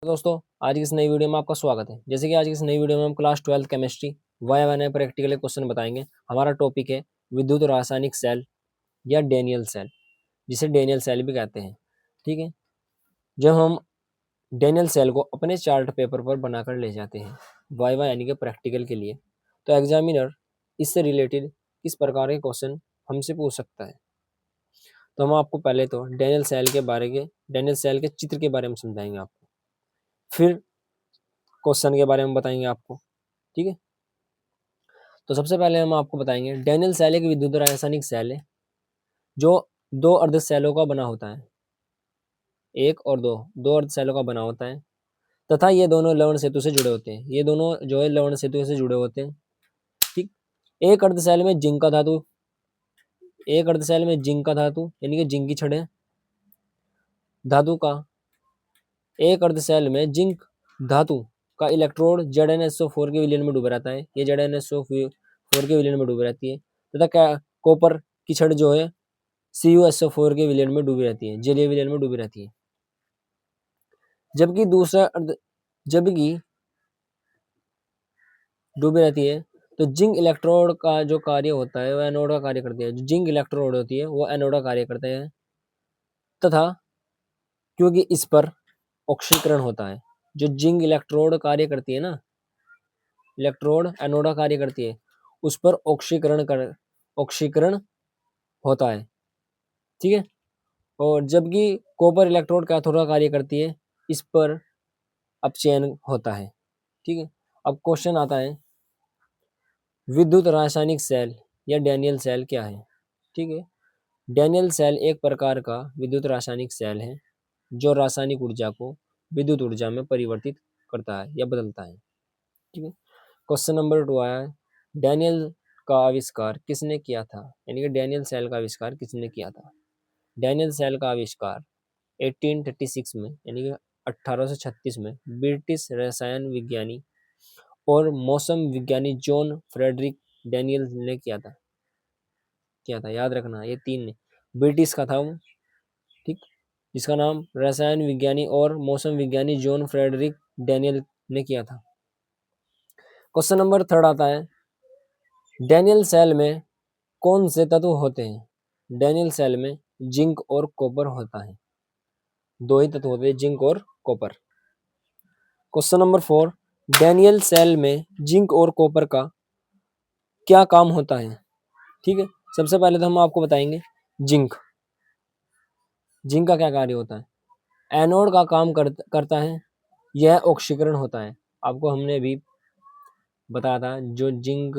दोस्तों, आज की इस नई वीडियो में आपका स्वागत है। जैसे कि आज की इस नई वीडियो में हम क्लास 12 केमिस्ट्री वाया नए प्रैक्टिकल क्वेश्चन बताएंगे। हमारा टॉपिक है विद्युत रासायनिक सेल या डैनियल सेल, जिसे डैनियल सेल भी कहते हैं। ठीक है, जब हम डैनियल सेल को अपने चार्ट पेपर पर बनाकर ले जाते हैं वाइवा यानी कि प्रैक्टिकल के लिए, तो एग्जामिनर इससे रिलेटेड किस प्रकार के क्वेश्चन हमसे पूछ सकता है। तो हम आपको पहले तो डैनियल सेल के चित्र के बारे में समझाएंगे आपको, फिर क्वेश्चन के बारे में बताएंगे आपको। ठीक है, तो सबसे पहले हम आपको बताएंगे डैनियल सेल एक विद्युत रासायनिक सेल है जो दो अर्ध सेलों का बना होता है। एक और दो अर्ध सेलों का बना होता है तथा ये दोनों लवण सेतु से जुड़े होते हैं। ये दोनों जो है लवण सेतु से जुड़े होते हैं। ठीक, एक अर्ध सेल में जिंक का धातु, एक अर्ध सेल में जिंक का धातु यानी कि जिंक की छड़ें धातु का, एक अर्ध सेल में जिंक धातु का इलेक्ट्रोड ZnSO4 के विलयन में डूबा रहता है। ये ZnSO4 के विलयन में डूबी रहती है तथा कॉपर की छड़ जो है CuSO4 के विलयन में डूबी रहती है, जलीय विलयन में डूबी रहती है। जबकि डूबी रहती है तो जिंक इलेक्ट्रोड का जो कार्य होता है वह एनोड का कार्य करती है। जो जिंक इलेक्ट्रोड होती है वो एनोड का कार्य करते हैं तथा क्योंकि इस पर ऑक्सीकरण होता है। जो जिंक इलेक्ट्रोड कार्य करती है ना, इलेक्ट्रोड एनोड का कार्य करती है, उस पर ऑक्सीकरण होता है। ठीक है, और जबकि कॉपर इलेक्ट्रोड कैथोड का कार्य करती है, इस पर अपचयन होता है। ठीक है, अब क्वेश्चन आता है विद्युत रासायनिक सेल या डैनियल सेल क्या है। ठीक है, डैनियल सेल एक प्रकार का विद्युत रासायनिक सेल है जो रासायनिक ऊर्जा को विद्युत ऊर्जा में परिवर्तित करता है या बदलता है। ठीक है, क्वेश्चन नंबर 2 आया है डैनियल का आविष्कार किसने किया था, यानी कि डैनियल सेल का आविष्कार किसने किया था। डैनियल सेल का आविष्कार 1836 में यानी कि 1836 में ब्रिटिश रसायन विज्ञानी और मौसम विज्ञानी जॉन फ्रेडरिक डैनियल ने किया था। याद रखना ये तीन ने, ब्रिटिश का था वो। ठीक, जिसका नाम रसायन विज्ञानी और मौसम विज्ञानी जॉन फ्रेडरिक डैनियल ने किया था। क्वेश्चन नंबर 3 आता है डैनियल सेल में कौन से तत्व होते हैं। डैनियल सेल में जिंक और कॉपर होता है, दो ही तत्व होते हैं, जिंक और copper. Question number 4 Daniell cell में जिंक और कॉपर का क्या काम होता है। ठीक है, सबसे पहले तो हम आपको बताएंगे जिंक का क्या कार्य होता है। एनोड का काम करता है, यह ऑक्सीकरण होता है। आपको हमने भी बताया था जो जिंक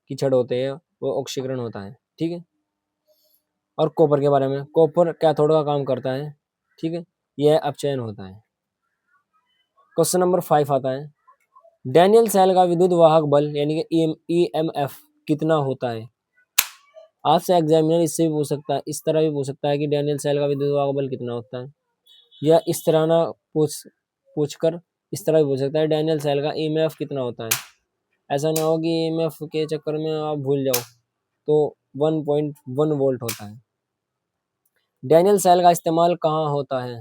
की छड़ होते हैं वो ऑक्सीकरण होता है। ठीक है, और कॉपर के बारे में, कॉपर कैथोड का काम करता है। ठीक है, यह अपचयन होता है। क्वेश्चन नंबर 5 आता है डैनियल सेल का विद्युत वाहक बल यानी कि EMF कितना होता है। आपसे एग्जामिनर इससे भी पूछ सकता है, इस तरह भी पूछ सकता है कि डैनियल सेल का विद्युत वाहक बल कितना होता है, या इस तरह ना पूछकर इस तरह भी पूछ सकता है डैनियल सेल का EMF कितना होता है। ऐसा ना हो कि EMF के चक्कर में आप भूल जाओ। तो 1.1 वोल्ट होता है। डैनियल सेल का इस्तेमाल कहाँ होता है,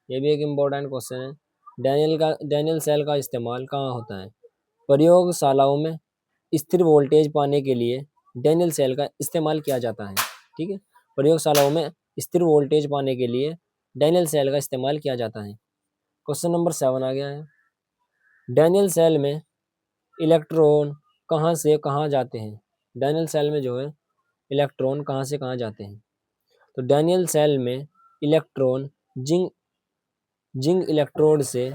ये भी एक इम्पोर्टेंट क्वेश्चन है। डैनियल सेल का इस्तेमाल कहाँ होता है। प्रयोगशालाओं में स्थिर वोल्टेज पाने के लिए डैनियल सेल का इस्तेमाल किया जाता है। ठीक है, प्रयोगशालाओं में स्थिर वोल्टेज पाने के लिए डैनियल सेल का इस्तेमाल किया जाता है। क्वेश्चन नंबर 7 आ गया है डैनियल सेल में इलेक्ट्रॉन कहाँ से कहाँ जाते हैं। डैनियल सेल में जो है इलेक्ट्रॉन कहाँ से कहाँ जाते हैं। तो डैनियल सेल में इलेक्ट्रॉन जिंक इलेक्ट्रोड से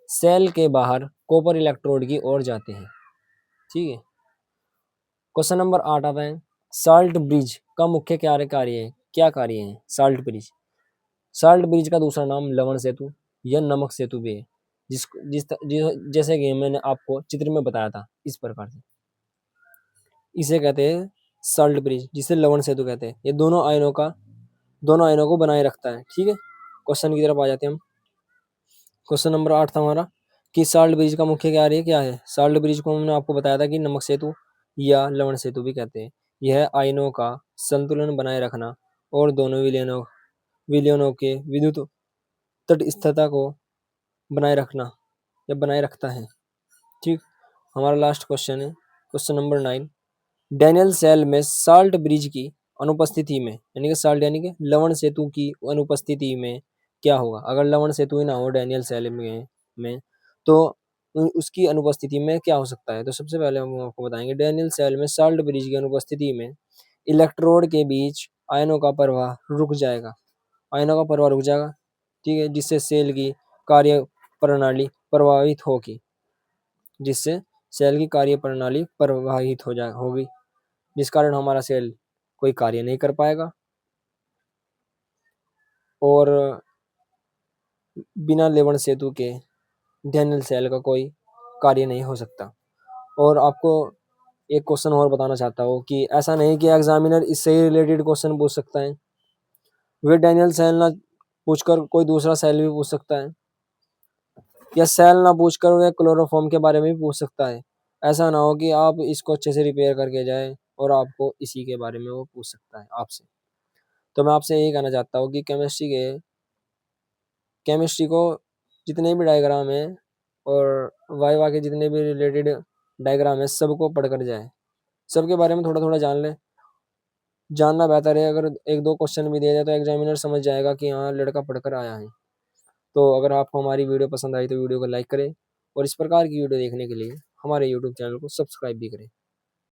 सेल के बाहर कॉपर इलेक्ट्रोड की ओर जाते हैं। ठीक है, क्वेश्चन नंबर 8 आता है साल्ट ब्रिज का मुख्य क्या कार्य है। साल्ट ब्रिज का दूसरा नाम लवण सेतु या नमक सेतु भी है, जैसे कि मैंने आपको चित्र में बताया था, इस प्रकार से इसे कहते हैं साल्ट ब्रिज, जिसे लवण सेतु कहते हैं। ये दोनों आयनों को बनाए रखता है। ठीक है, क्वेश्चन की तरफ आ जाते हैं हम। क्वेश्चन नंबर 8 था हमारा कि साल्ट ब्रिज का मुख्य कार्य क्या है। साल्ट ब्रिज को हमने आपको बताया था कि नमक सेतु या लवण सेतु भी कहते हैं। यह आयनों का संतुलन बनाए रखना और दोनों विलयनों के विद्युत तटस्थता को बनाए रखना या बनाए रखता है। ठीक, हमारा लास्ट क्वेश्चन है क्वेश्चन नंबर 9। डैनियल सेल में साल्ट ब्रिज की अनुपस्थिति में, यानी कि साल्ट यानी कि लवण सेतु की अनुपस्थिति में क्या होगा? अगर लवण सेतु ही ना हो डैनियल सेल में तो उसकी अनुपस्थिति में क्या हो सकता है? तो सबसे पहले हम आपको बताएंगे, डैनियल सेल में साल्ट ब्रिज की अनुपस्थिति में इलेक्ट्रोड के बीच आयनों का प्रवाह रुक जाएगा। आयनों का प्रवाह रुक जाएगा, ठीक है, जिससे सेल की कार्य प्रणाली प्रभावित होगी, जिससे सेल की कार्य प्रणाली प्रभावित होगी, जिस कारण हमारा सेल कोई कार्य नहीं कर पाएगा और बिना लवण सेतु के डैनियल सेल का कोई कार्य नहीं हो सकता। और आपको एक क्वेश्चन और बताना चाहता हूँ कि ऐसा नहीं कि एग्जामिनर इससे ही रिलेटेड क्वेश्चन पूछ सकता है, वे डैनियल सेल ना पूछकर कोई दूसरा सेल भी पूछ सकता है, या सेल ना पूछकर वह क्लोरोफॉर्म के बारे में भी पूछ सकता है। ऐसा ना हो कि आप इसको अच्छे से रिपेयर करके जाए और आपको इसी के बारे में वो पूछ सकता है आपसे। तो मैं आपसे यही कहना चाहता हूँ कि केमिस्ट्री को जितने भी डायग्राम है और वाइवा के जितने भी रिलेटेड डायग्राम है सबको पढ़कर जाए, सबके बारे में थोड़ा थोड़ा जान ले। जानना बेहतर है, अगर एक दो क्वेश्चन भी दिया जाए तो एग्जामिनर समझ जाएगा कि हाँ लड़का पढ़कर आया है। तो अगर आपको हमारी वीडियो पसंद आई तो वीडियो को लाइक करें और इस प्रकार की वीडियो देखने के लिए हमारे यूट्यूब चैनल को सब्सक्राइब भी करें।